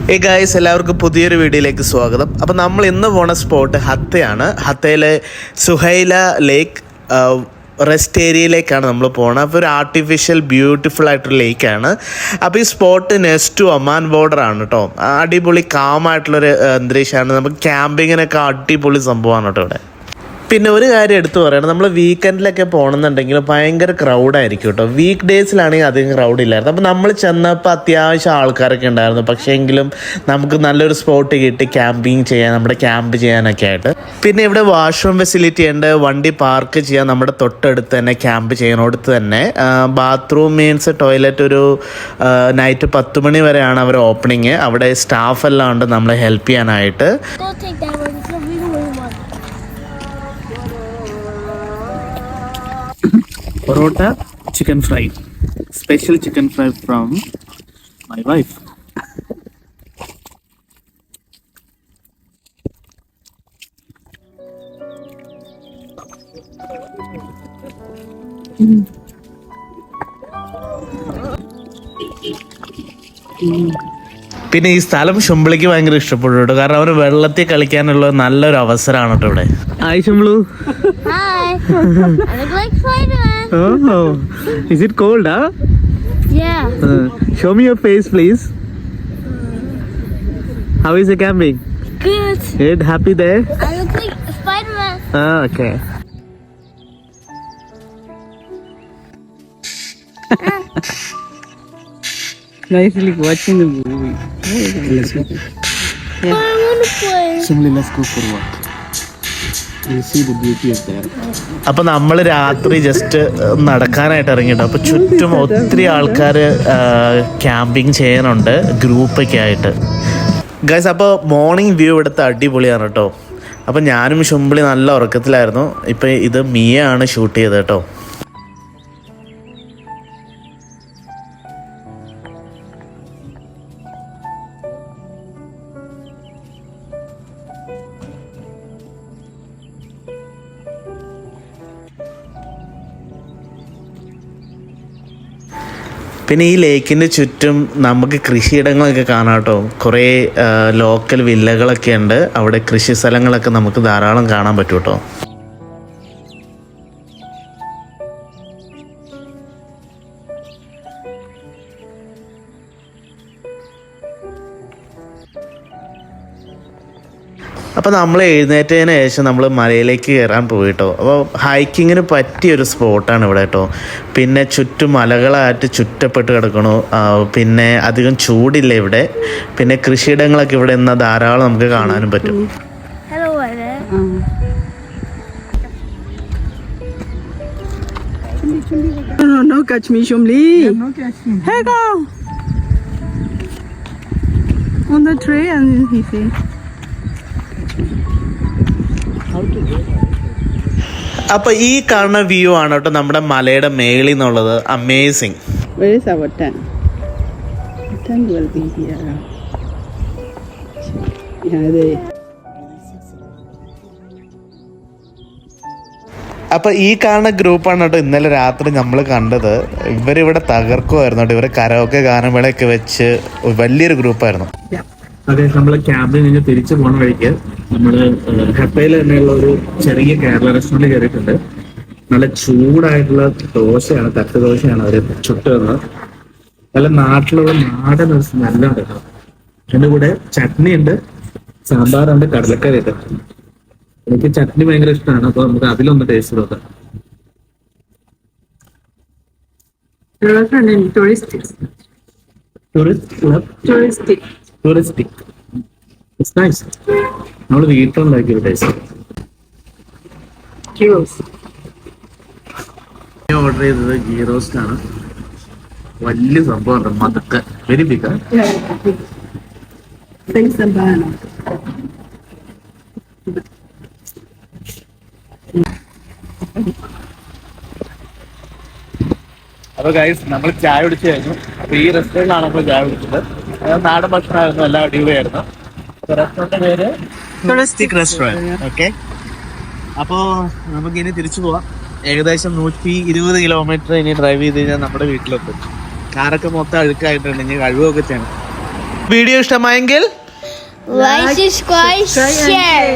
Hey guys, എല്ലാവർക്കും പുതിയൊരു വീഡിയോയിലേക്ക് സ്വാഗതം. അപ്പോൾ നമ്മൾ ഇന്ന് പോണ സ്പോട്ട് ഹത്തയാണ്. ഹത്തയിലെ സുഹൈല ലേക്ക് റെസ്റ്റ് ഏരിയയിലേക്കാണ് നമ്മൾ പോകുന്നത്. അപ്പോൾ ഒരു ആർട്ടിഫിഷ്യൽ ബ്യൂട്ടിഫുൾ ആയിട്ടൊരു ലേക്കാണ്. അപ്പോൾ ഈ spot next to Oman border ആണ് കേട്ടോ. അടിപൊളി കാമായിട്ടുള്ളൊരു അന്തരീക്ഷമാണ്. നമുക്ക് ക്യാമ്പിങ്ങിനൊക്കെ അടിപൊളി സംഭവമാണ് കേട്ടോ ഇവിടെ. പിന്നെ ഒരു കാര്യം എടുത്തു പറയണം, നമ്മൾ വീക്കെൻഡിലൊക്കെ പോകണമെന്നുണ്ടെങ്കിൽ ഭയങ്കര ക്രൗഡായിരിക്കും കേട്ടോ. വീക്ക് ഡേയ്സിലാണെങ്കിൽ അധികം ക്രൗഡ് ഇല്ലായിരുന്നു. അപ്പോൾ നമ്മൾ ചെന്നപ്പോൾ അത്യാവശ്യം ആൾക്കാരൊക്കെ ഉണ്ടായിരുന്നു. പക്ഷേ എങ്കിലും നമുക്ക് നല്ലൊരു സ്പോട്ട് കിട്ടി ക്യാമ്പിങ് ചെയ്യാൻ, നമ്മുടെ ക്യാമ്പ് ചെയ്യാനൊക്കെ ആയിട്ട്. പിന്നെ ഇവിടെ വാഷ്റൂം ഫെസിലിറ്റി ഉണ്ട്, വണ്ടി പാർക്ക് ചെയ്യാൻ നമ്മുടെ തൊട്ടടുത്ത് തന്നെ, ക്യാമ്പ് ചെയ്യുന്നിടത്ത് തന്നെ. ബാത്റൂം മീൻസ് ടോയ്ലറ്റ് ഒരു നൈറ്റ് 10 മണി വരെയാണ് അവർ ഓപ്പണിങ്. അവിടെ സ്റ്റാഫ് എല്ലാം ഉണ്ട് നമ്മളെ ഹെൽപ്പ് ചെയ്യാനായിട്ട്. Parota chicken fry, special chicken fry from my wife. പിന്നെ ഈ സ്ഥലം ഷുംബ്ലിക്ക് ഭയങ്കര ഇഷ്ടപ്പെട്ടു കേട്ടോ. കാരണം അവന് വെള്ളത്തിൽ കളിക്കാനുള്ള നല്ലൊരു അവസരമാണ് കേട്ടോ ഇവിടെ. Hi ഷുംബ്ലു. Hi. I look like Spider-Man. Oh, is it cold, huh? Yeah. Show me your face, please. How is the camping? Good. Good, happy there? I look like Spider-Man. Okay. Nicely watching the movie. Let's go. I want to play. Simply, let's go for walk. അപ്പൊ നമ്മൾ രാത്രി just നടക്കാനായിട്ട് ഇറങ്ങിട്ടോ. അപ്പൊ ചുറ്റും ഒത്തിരി ആൾക്കാർ camping ചെയ്യാനുണ്ട് ഗ്രൂപ്പൊക്കെ ആയിട്ട്. ഗൈസ്, അപ്പോൾ മോർണിംഗ് വ്യൂ എടുത്ത് അടിപൊളിയാണ് കേട്ടോ. അപ്പം ഞാനും ഷുംബ്ലി നല്ല ഉറക്കത്തിലായിരുന്നു. ഇപ്പം ഇത് മിയാണ് ഷൂട്ട് ചെയ്തത് കേട്ടോ. പിന്നെ ഈ ലേക്കിൻ്റെ ചുറ്റും നമുക്ക് കൃഷിയിടങ്ങളൊക്കെ കാണാം കേട്ടോ. കുറേ ലോക്കൽ വില്ലകളൊക്കെ ഉണ്ട്. അവിടെ കൃഷി സ്ഥലങ്ങളൊക്കെ നമുക്ക് ധാരാളം കാണാൻ പറ്റും കേട്ടോ. അപ്പോൾ നമ്മൾ എഴുന്നേറ്റതിന് ശേഷം നമ്മൾ മലയിലേക്ക് കയറാൻ പോയിട്ടോ. അപ്പോൾ ഹൈക്കിങ്ങിന് പറ്റിയൊരു സ്പോട്ടാണ് ഇവിടെ കേട്ടോ. പിന്നെ ചുറ്റും മലകളായിട്ട് ചുറ്റപ്പെട്ട് കിടക്കണു. പിന്നെ അധികം ചൂടില്ല ഇവിടെ. പിന്നെ കൃഷിയിടങ്ങളൊക്കെ ഇവിടെ നിന്ന് ധാരാളം നമുക്ക് കാണാനും പറ്റും. Hello there. No, catch me, Shumli. Yeah, no catch me. Hey, go. On the tray and he say. അപ്പൊ ഈ കാണുന്ന വ്യൂ ആണ് കേട്ടോ നമ്മുടെ മലയുടെ മേളിൽ നിന്നുള്ളത്. Amazing. Where is our tent? Tent will be here. Yeah, there. അപ്പൊ ഈ കാണുന്ന ഗ്രൂപ്പാണ് കേട്ടോ ഇന്നലെ രാത്രി നമ്മൾ കണ്ടത്. ഇവരിവിടെ തകർക്കുമായിരുന്നു കേട്ടോ. ഇവരെ കരോക്കെ ഗാനമേളയൊക്കെ വെച്ച് വലിയൊരു ഗ്രൂപ്പായിരുന്നു. അതെ, നമ്മൾ ക്യാമ്പിൽ നിന്ന് തിരിച്ചു പോണ വഴിക്ക് നമ്മൾ ഹത്തയിൽ തന്നെയുള്ള ഒരു ചെറിയ കേരള റെസ്റ്റോറൻറ്റിൽ കയറിയിട്ടുണ്ട്. നല്ല ചൂടായിട്ടുള്ള ദോശയാണ്, തട്ട് ദോശയാണ് അവർ ചുട്ട് തന്നത്. നല്ല നാട്ടിലുള്ള നാടൻ ഒരു സ്മെല്ലുണ്ട് കേട്ടോ. അതിൻ്റെ കൂടെ ചട്നി ഉണ്ട്, സാമ്പാറുണ്ട്, കടലക്കറി ഉണ്ട്. എനിക്ക് ചട്നി ഭയങ്കര ഇഷ്ടമാണ്. അപ്പോൾ നമുക്ക് അതിലൊന്ന് ടേസ്റ്റ് നോക്കാം. ടൂറിസ്റ്റിക്. It's nice. നമ്മൾ വീട്ടിലുണ്ടാക്കിയ ഒരു ടേസ്റ്റ്. ഓർഡർ ചെയ്തത് ഗീ റോസ്റ്റ് ആണ്. വലിയ സംഭവമുണ്ട്, മതൊക്കെ വെരി ബിഗ്. അപ്പോൾ ഗൈസ്, നമ്മൾ ചായ കുടിച്ചു കഴിഞ്ഞു. അപ്പോൾ ഈ റെസ്റ്റോറൻറ്റിലാണ് നമ്മൾ ചായ കുടിച്ചത്. നാടൻ ഭക്ഷണമായിരുന്നു, എല്ലാം അടിപൊളിയായിരുന്നു. റെസ്റ്റോറൻറ്റിന്റെ പേര് ടൂറിസ്റ്റിക് റെസ്റ്റോറൻറ്റ്. ഓക്കെ, അപ്പോൾ നമുക്ക് ഇനി തിരിച്ചു പോവാം. ഏകദേശം 120 കിലോമീറ്റർ ഇനി ഡ്രൈവ് ചെയ്ത് കഴിഞ്ഞാൽ നമ്മുടെ വീട്ടിലെത്തും. കാറൊക്കെ മൊത്തം അഴുക്കായിട്ടുണ്ട്, ഇനി കഴുകുകയൊക്കെ ചെയ്യണം. വീഡിയോ ഇഷ്ടമായെങ്കിൽ Like, subscribe, share.